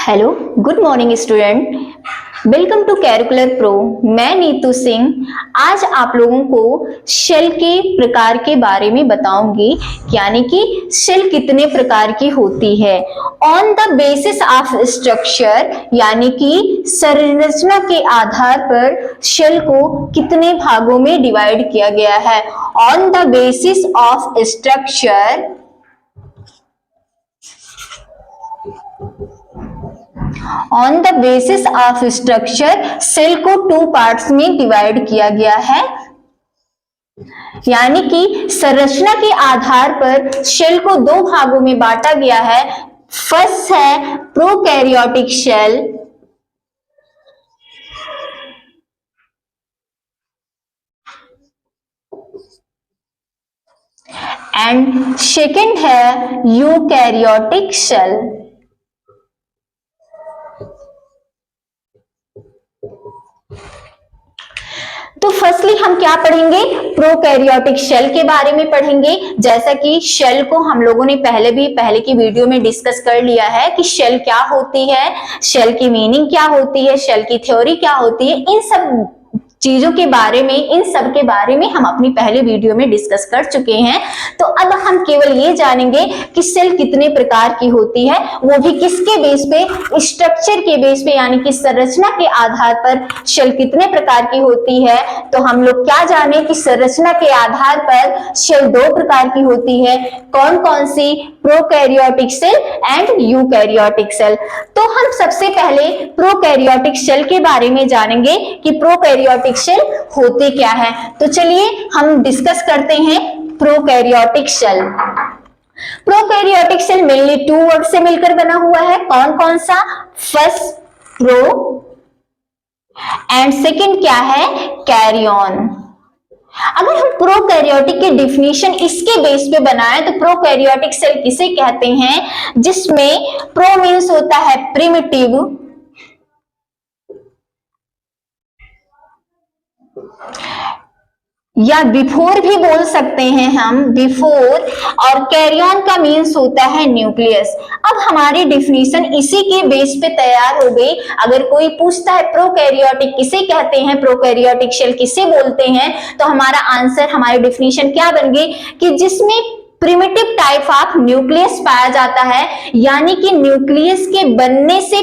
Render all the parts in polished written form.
Hello, good morning student. Welcome to curricular pro. मैं नीतू सिंह आज आप लोगों को शेल के प्रकार के बारे में बताऊंगी, यानी कि शेल कितने प्रकार की होती है। On the basis of structure, यानी कि संरचना के आधार पर शेल को कितने भागों में डिवाइड किया गया है। On the basis of structure, on the basis of structure cell को टू पार्ट्स में डिवाइड किया गया है, यानी कि संरचना के आधार पर सेल को दो भागों में बांटा गया है। फर्स्ट है प्रोकैरियोटिक सेल एंड सेकंड है यूकैरियोटिक सेल। तो फर्स्टली हम क्या पढ़ेंगे, प्रोकैरियोटिक शेल के बारे में पढ़ेंगे। जैसा कि शेल को हम लोगों ने पहले की वीडियो में डिस्कस कर लिया है कि शेल क्या होती है, शेल की मीनिंग क्या होती है, शेल की थ्योरी क्या होती है। इन सब चीजों के बारे में, इन सब के बारे में हम अपनी पहले वीडियो में डिस्कस कर चुके हैं। तो अब हम केवल ये जानेंगे कि सेल कितने प्रकार की होती है, वो भी किसके बेस पे, स्ट्रक्चर के बेस पे, यानी कि संरचना के आधार पर सेल कितने प्रकार की होती है। तो हम लोग क्या जाने कि संरचना के आधार पर सेल दो प्रकार की होती है। कौन कौन सी? Prokaryotic cell and eukaryotic cell. तो हम सबसे पहले प्रोकैरियोटिक सेल के बारे में जानेंगे कि प्रोकैरियोटिक सेल होते क्या है। तो चलिए हम डिस्कस करते हैं prokaryotic cell. Prokaryotic cell mainly two word से मिलकर बना हुआ है। कौन कौन सा? फर्स्ट प्रो एंड सेकंड क्या है? कैरियन। अगर हम प्रोकैरियोटिक की डिफिनीशन इसके बेस पे बनाएं तो प्रोकैरियोटिक सेल किसे कहते हैं? जिसमें प्रो मीन्स होता है प्रिमिटिव, या बिफोर भी बोल सकते हैं हम, बिफोर, और कैरियन का मीन्स होता है न्यूक्लियस। अब हमारी डिफिनीशन इसी के बेस पे तैयार हो गई। अगर कोई पूछता है प्रोकैरियोटिक किसे कहते हैं, प्रोकैरियोटिक सेल किसे बोलते हैं, तो हमारा आंसर, हमारी डिफिनीशन क्या बन गई कि जिसमें प्रिमिटिव टाइप ऑफ न्यूक्लियस पाया जाता है, यानी कि न्यूक्लियस के बनने से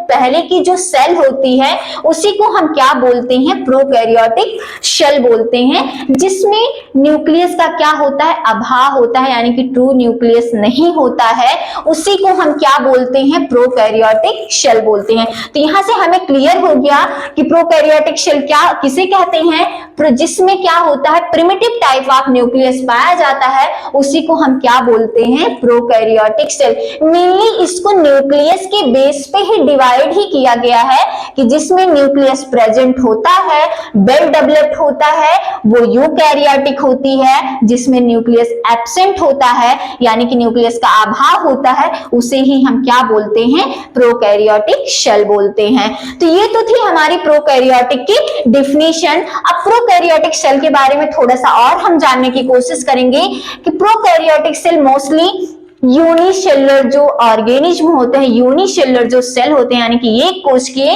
पहले की जो सेल होती है उसी को हम क्या बोलते हैं? प्रोकैरियोटिक सेल बोलते हैं। जिसमें न्यूक्लियस का क्या होता है? अभाव होता है, यानी कि ट्रू न्यूक्लियस नहीं होता है, उसी को हम क्या बोलते हैं? प्रोकैरियोटिक सेल बोलते हैं। तो यहां से हमें क्लियर हो गया कि प्रोकैरियोटिक सेल क्या किसे कहते हैं? जिसमें क्या होता है? प्रिमिटिव टाइप ऑफ न्यूक्लियस पाया जाता है, उसी को हम क्या बोलते हैं? Prokaryotic cell. मेनली इसको न्यूक्लियस के बेस पे ही डिवाइड ही किया गया है कि जिसमें न्यूक्लियस प्रेजेंट होता है, वेल डेवलप्ड होता है, वो यूकैरियोटिक होती है। जिसमें न्यूक्लियस एब्सेंट होता है, यानी कि न्यूक्लियस का अभाव होता है, उसे ही हम क्या बोलते हैं? प्रोकैरियोटिक सेल बोलते हैं। तो ये तो थी हमारी प्रोकैरियोटिक की डिफिनीशन। अब प्रोकैरियोटिक सेल के बारे में थोड़ा सा और हम जानने की कोशिश करेंगे कि प्रोकैरियोटिक सेल मोस्टली यूनिसेलुलर जो ऑर्गेनिज्म होते हैं, यूनिसेलुलर जो सेल होते हैं, यानी कि एक कोश के,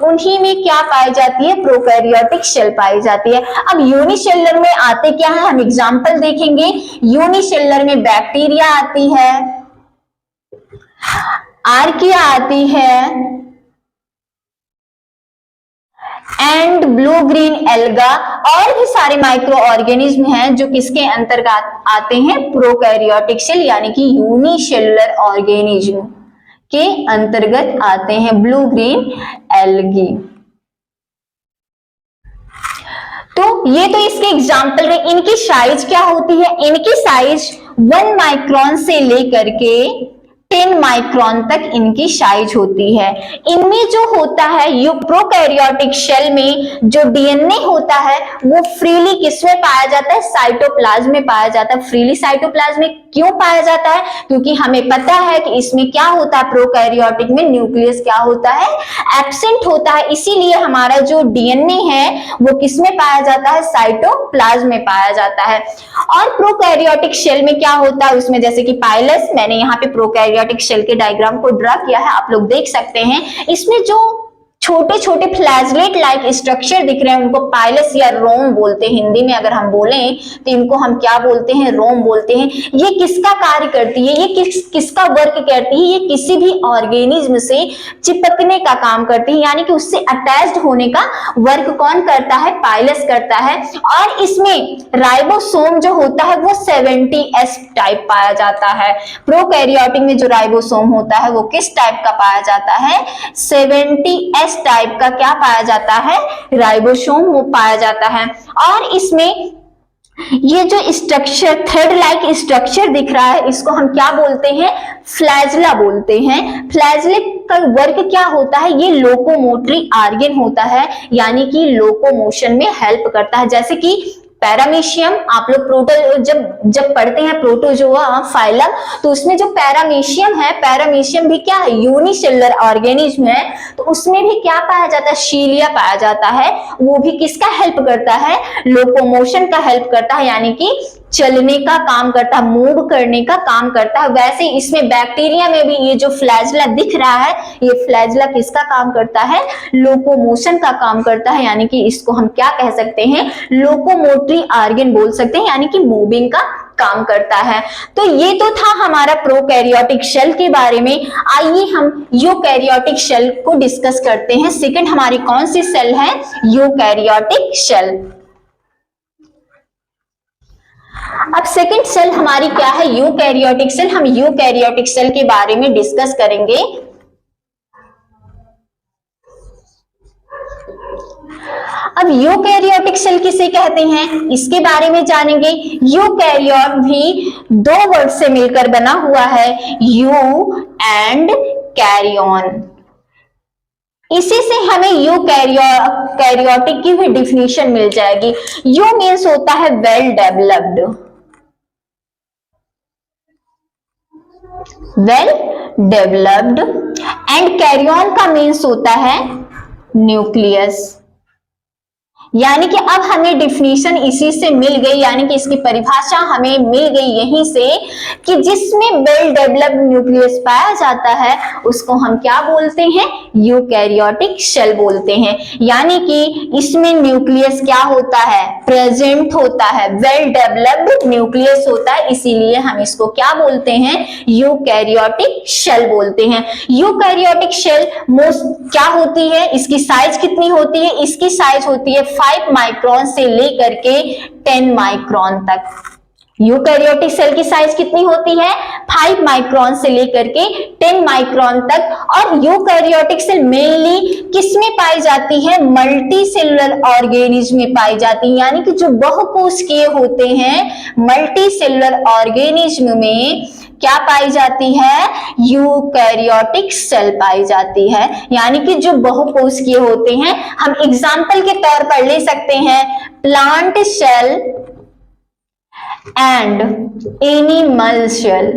उन्हीं में क्या पाई जाती है? प्रोकैरियोटिक सेल पाई जाती है। अब यूनिसेलुलर में आते क्या है, हम एग्जांपल देखेंगे। यूनिसेलुलर में बैक्टीरिया आती है, आर्किया आती है, एंड ब्लू ग्रीन एल्गा, और भी सारे माइक्रो ऑर्गेनिज्म हैं जो किसके अंतर्गत आते हैं? प्रोकैरियोटिक सेल, यानी कि यूनिसेलुलर ऑर्गेनिज्म के अंतर्गत आते हैं, ब्लू ग्रीन एल्गी। तो ये तो इसके एग्जाम्पल रहे। इनकी साइज क्या होती है? इनकी साइज 1 माइक्रोन से लेकर के 10 माइक्रोन तक इनकी साइज होती है। इनमें जो होता है, प्रोकैरियोटिक सेल में जो डीएनए होता है वो फ्रीली किसमें पाया जाता है? साइटोप्लाज्म में पाया जाता है। फ्रीली साइटोप्लाज्म में क्यों पाया जाता है? क्योंकि हमें पता है कि इसमें क्या होता है, प्रोकैरियोटिक में न्यूक्लियस क्या होता है? एब्सेंट होता है। इसीलिए हमारा जो डीएनए है वो किसमें पाया जाता है? साइटोप्लाज्म में पाया जाता है। और प्रोकैरियोटिक सेल में क्या होता है? उसमें जैसे कि पाइलस, मैंने यहाँ पे प्रोकैरियोटिक यूकैरियोटिक सेल के डायग्राम को ड्रा किया है, आप लोग देख सकते हैं। इसमें जो छोटे छोटे फ्लैजलेट लाइक स्ट्रक्चर दिख रहे हैं उनको पाइलस या रोम बोलते हैं। हिंदी में अगर हम बोलें तो इनको हम क्या बोलते हैं, रोम बोलते हैं। ये किसका कार्य करती है, ये किसका वर्क करती है, ये किसी भी ऑर्गेनिज्म से चिपकने का काम करती है, यानी कि उससे अटैच्ड होने का वर्क कौन करता है, पाइलस करता है। और इसमें राइबोसोम जो होता है वो 70S टाइप पाया जाता है। प्रोकैरियोटिक में जो राइबोसोम होता है वो किस टाइप का पाया जाता है, 70S टाइप का क्या पाया जाता है, राइबोसोम वो पाया जाता है। और इसमें ये जो स्ट्रक्चर थ्रेड लाइक स्ट्रक्चर दिख रहा है इसको हम क्या बोलते हैं, फ्लैजला बोलते हैं। फ्लैजला का वर्क क्या होता है, ये लोकोमोटरी ऑर्गन होता है, यानी कि लोकोमोशन में हेल्प करता है। जैसे कि पैरामीशियम, आप लोग प्रोटो जब पढ़ते हैं प्रोटोजोआ फाइलम, तो उसमें जो पैरामीशियम है, पैरामीशियम भी क्या है, यूनिसेलुलर ऑर्गेनिज्म है, तो उसमें भी क्या पाया जाता है, शीलिया पाया जाता है। वो भी किसका हेल्प करता है, लोकोमोशन का हेल्प करता है, यानी कि चलने का काम करता है, मूव करने का काम करता है। वैसे इसमें बैक्टीरिया में भी ये जो फ्लैजला दिख रहा है, ये फ्लैजला किसका काम करता है, लोकोमोशन का काम करता है, यानी कि इसको हम क्या कह सकते हैं, लोकोमोटरी ऑर्गन बोल सकते हैं, यानी कि मूविंग का काम करता है। तो ये तो था हमारा प्रोकैरियोटिक सेल के बारे में। आइए हम यूकैरियोटिक सेल को डिस्कस करते हैं। सेकंड हमारी कौन सी सेल है, यूकैरियोटिक सेल। अब सेकंड सेल हमारी क्या है, यूकैरियोटिक सेल। हम यूकैरियोटिक सेल के बारे में डिस्कस करेंगे। अब यूकैरियोटिक सेल किसे कहते हैं, इसके बारे में जानेंगे। यूकैरियोट भी दो वर्ड से मिलकर बना हुआ है, यू एंड कैरियन। इसी से हमें यूकैरियोटिक की भी डिफिनीशन मिल जाएगी। यू मीन्स होता है वेल डेवलप्ड, एंड कैरियन का मीन्स होता है न्यूक्लियस। यानी कि अब हमें डिफिनीशन इसी से मिल गई, यानी कि इसकी परिभाषा हमें मिल गई यहीं से कि जिसमें वेल डेवलप्ड न्यूक्लियस पाया जाता है उसको हम क्या बोलते हैं, यूकैरियोटिक सेल बोलते हैं। यानी कि इसमें न्यूक्लियस क्या होता है, प्रेजेंट होता है, वेल डेवलप्ड न्यूक्लियस होता है, इसीलिए हम इसको क्या बोलते हैं, यूकैरियोटिक सेल बोलते हैं। यूकैरियोटिक सेल क्या होती है, इसकी साइज कितनी होती है, इसकी साइज होती है 5 माइक्रोन से लेकर के 10 माइक्रोन तक। यूकैरियोटिक सेल की साइज कितनी होती है, 5 माइक्रोन से लेकर के 10 माइक्रोन तक। और यूकैरियोटिक सेल मेनली किसमें पाई जाती है, मल्टी सेलुलर ऑर्गेनिज्म में पाई जाती है, यानी कि जो बहुकोशिकीय होते हैं, मल्टी सेलुलर ऑर्गेनिज्म में क्या पाई जाती है, यूकैरियोटिक सेल पाई जाती है, यानी कि जो बहुकोशिकीय होते हैं। हम एग्जाम्पल के तौर पर ले सकते हैं plant cell and animal cell,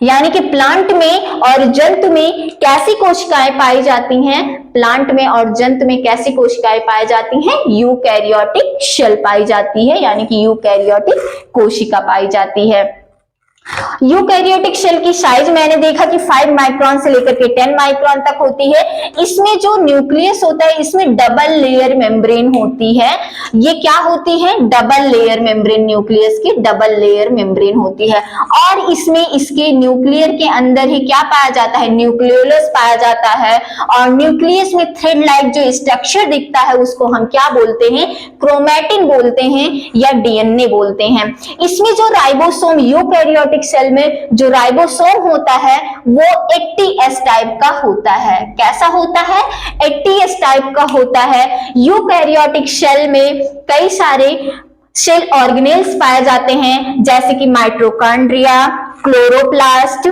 यानी कि प्लांट में और जंतु में कैसी कोशिकाएं पाई जाती हैं, प्लांट में और जंतु में कैसी कोशिकाएं पाई जाती हैं, यूकैरियोटिक सेल पाई जाती है, यानी कि यूकैरियोटिक कोशिका पाई जाती है। यूकैरियोटिक सेल की साइज मैंने देखा कि 5 माइक्रोन से लेकर के 10 माइक्रोन तक होती है। इसमें जो न्यूक्लियस होता है इसमें डबल लेयर मेम्ब्रेन होती है। ये क्या होती है, डबल लेयर मेम्ब्रेन, न्यूक्लियस की डबल लेयर मेम्ब्रेन होती है। और इसमें इसके न्यूक्लियर के अंदर ही क्या पाया जाता है, न्यूक्लियोलस पाया जाता है। और न्यूक्लियस में थ्रेड लाइक जो स्ट्रक्चर दिखता है उसको हम क्या बोलते हैं, क्रोमैटिन बोलते हैं या डीएनए बोलते हैं। इसमें जो राइबोसोम, यूकैरियोटिक सेल में जो राइबोसोम होता है वो 80S टाइप का होता है। कैसा होता है, 80S टाइप का होता है। यूकैरियोटिक सेल में कई सारे सेल ऑर्गेनेल्स पाए जाते हैं, जैसे कि माइटोकॉन्ड्रिया, क्लोरोप्लास्ट,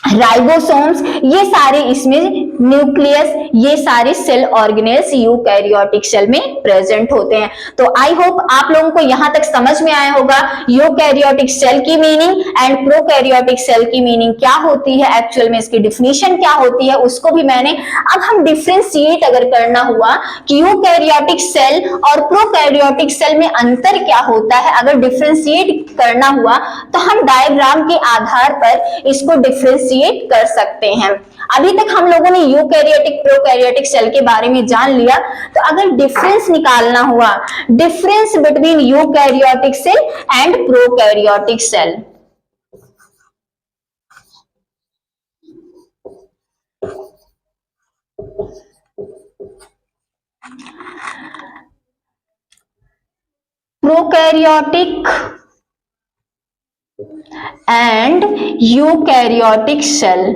राइबोसोम्स, ये सारे इसमें न्यूक्लियस, ये सारे सेल ऑर्गेनेल्स यूकैरियोटिक सेल में प्रेजेंट होते हैं। तो आई होप आप लोगों को यहां तक समझ में आया होगा यूकैरियोटिक सेल की मीनिंग एंड प्रोकैरियोटिक सेल की मीनिंग क्या होती है, एक्चुअल में इसकी डिफिनीशन क्या होती है उसको भी मैंने। अब हम डिफ्रेंशिएट अगर करना हुआ कि यूकैरियोटिक सेल और प्रोकैरियोटिक सेल में अंतर क्या होता है, अगर डिफ्रेंशिएट करना हुआ तो हम डायग्राम के आधार पर इसको डिफ्रेंशिएट कर सकते हैं। अभी तक हम लोगों ने यूकैरियोटिक प्रोकैरियोटिक सेल के बारे में जान लिया, तो अगर डिफरेंस निकालना हुआ, difference between eukaryotic cell and prokaryotic cell, prokaryotic and eukaryotic cell,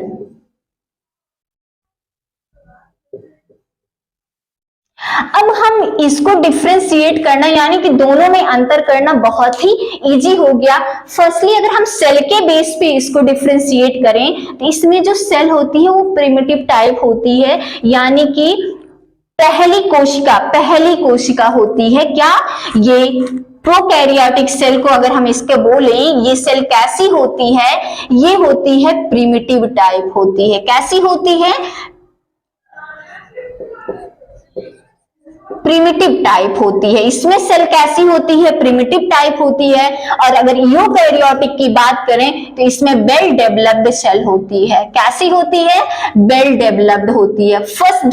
अब हम इसको डिफ्रेंशिएट करना यानी कि दोनों में अंतर करना बहुत ही इजी हो गया। फर्स्टली अगर हम सेल के बेस पे इसको डिफ्रेंशिएट करें तो इसमें जो सेल होती है वो प्रिमिटिव टाइप होती है, यानी कि पहली कोशिका होती है। क्या ये प्रोकैरियोटिक सेल को अगर हम इसके बोले ये सेल कैसी होती है, ये होती है प्रिमिटिव टाइप होती है। कैसी होती है? प्रिमिटिव टाइप होती है। इसमें सेल कैसी होती है? प्रिमिटिव टाइप होती है। और अगर यूकैरियोटिक की बात करें तो इसमें वेल डेवलप्ड सेल होती है। कैसी होती है? वेल डेवलप्ड होती है। फर्स्ट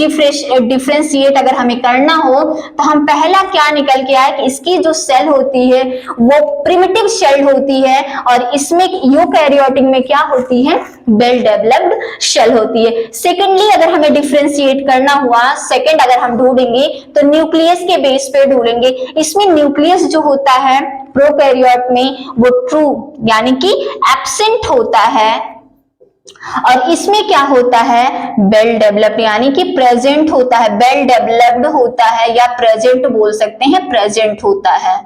डिफरेंशिएट अगर हमें करना हो तो हम पहला क्या निकल के आए कि इसकी जो सेल होती है वो प्रिमिटिव सेल होती है और इसमें यूकैरियोटिक में क्या होती है? वेल डेवलप्ड सेल होती है। सेकेंडली अगर हमें डिफरेंशिएट करना हुआ, सेकेंड अगर हम ढूंढेंगे तो न्यूक्लियस के बेस पे ढूंढेंगे। इसमें न्यूक्लियस जो होता है प्रोकैरियोट में वो ट्रू यानी कि एब्सेंट होता है और इसमें क्या होता है? वेल डेवलप्ड यानी कि प्रेजेंट होता है। वेल डेवलप्ड होता है या प्रेजेंट बोल सकते हैं, प्रेजेंट होता है।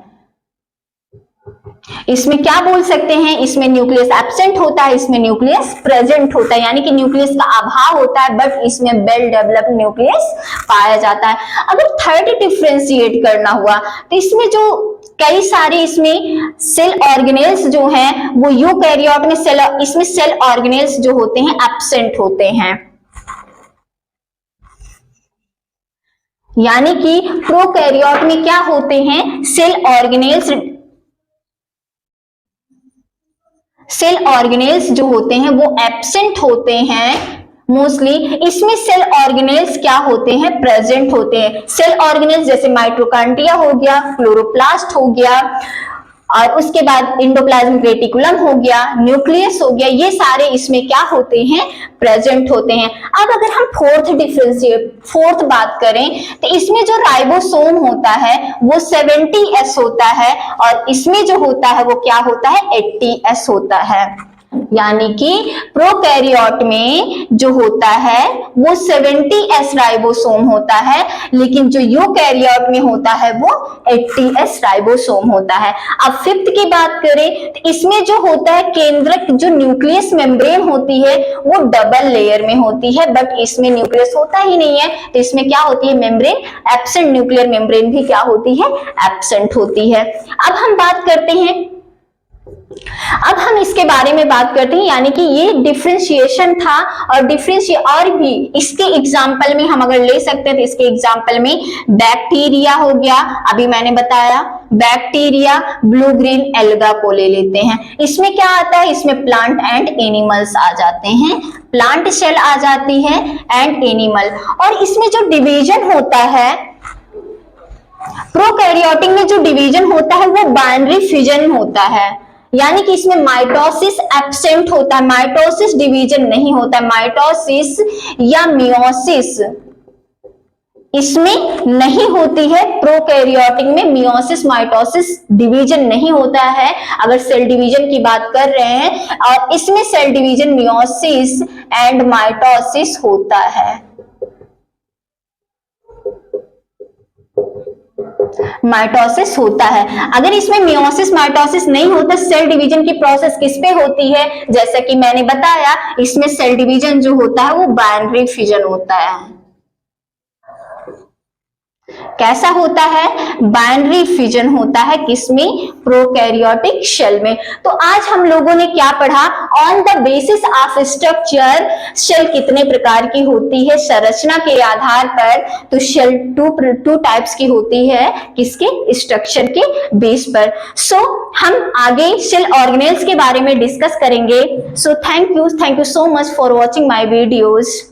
इसमें क्या बोल सकते हैं? इसमें न्यूक्लियस एब्सेंट होता है, इसमें न्यूक्लियस प्रेजेंट होता है, यानी कि न्यूक्लियस का अभाव होता है बट इसमें वेल डेवलप्ड न्यूक्लियस पाया जाता है। अगर थर्ड डिफरेंशिएट करना हुआ तो इसमें जो कई सारे इसमें सेल ऑर्गेनेल्स जो हैं वो यूकैरियोट में इसमें सेल ऑर्गेनेल्स जो होते हैं एब्सेंट होते हैं, यानी कि प्रोकैरियोट में क्या होते हैं? सेल ऑर्गेनेल्स जो होते हैं वो एब्सेंट होते हैं मोस्टली। इसमें सेल ऑर्गेनेल्स क्या होते हैं? प्रेजेंट होते हैं। सेल ऑर्गेनेल्स जैसे माइटोकॉन्ड्रिया हो गया, क्लोरोप्लास्ट हो गया और उसके बाद एंडोप्लाज्मिक रेटिकुलम हो गया, न्यूक्लियस हो गया, ये सारे इसमें क्या होते हैं? प्रेजेंट होते हैं। अब अगर हम फोर्थ बात करें तो इसमें जो राइबोसोम होता है वो 70S होता है और इसमें जो होता है वो क्या होता है? 80S होता है। यानी कि प्रोकैरियोट में जो होता है वो 70S राइबोसोम होता है, लेकिन जो यूकैरियोट में होता है वो 80S राइबोसोम होता है। अब फिफ्थ की बात करें तो इसमें जो होता है केंद्रक जो न्यूक्लियस मेम्ब्रेन होती है वो डबल लेयर में होती है बट इसमें न्यूक्लियस होता ही नहीं है, तो इसमें क्या होती है? Membrane absent. न्यूक्लियर मेम्ब्रेन भी क्या होती है? एब्सेंट होती है। अब हम बात करते हैं, अब हम इसके बारे में बात करते हैं, यानी कि ये डिफरेंशिएशन था और भी इसके एग्जाम्पल में हम अगर ले सकते हैं तो इसके एग्जाम्पल में बैक्टीरिया हो गया, अभी मैंने बताया बैक्टीरिया, ब्लू ग्रीन एल्गा को ले लेते हैं। इसमें क्या आता है? इसमें प्लांट एंड एनिमल्स आ जाते हैं, प्लांट सेल आ जाती है एंड एनिमल। और इसमें जो डिवीजन होता है प्रोकैरियोटिक में, जो डिवीजन होता है वो बाइनरी फिजन होता है, यानी कि इसमें माइटोसिस एब्सेंट होता है, माइटोसिस डिवीजन नहीं होता है। माइटोसिस या मियोसिस इसमें नहीं होती है। प्रोकैरियोटिक में मियोसिस माइटोसिस डिवीजन नहीं होता है अगर सेल डिवीजन की बात कर रहे हैं, और इसमें cell division meiosis and mitosis होता है। माइटोसिस होता है। अगर इसमें मियोसिस माइटोसिस नहीं होता, सेल डिवीजन की प्रोसेस किस पे होती है? जैसा कि मैंने बताया, इसमें सेल डिवीजन जो होता है वो बाइनरी फिजन होता है। कैसा होता है? बाइनरी फिजन होता है, किसमें? प्रोकैरियोटिक सेल में। तो आज हम लोगों ने क्या पढ़ा? On the basis of structure, cell कितने प्रकार की होती है संरचना के आधार पर? तो सेल टू टाइप्स की होती है, किसके? स्ट्रक्चर के बेस पर। सो हम आगे सेल ऑर्गेनेल्स के बारे में डिस्कस करेंगे। So thank you so much for watching my videos.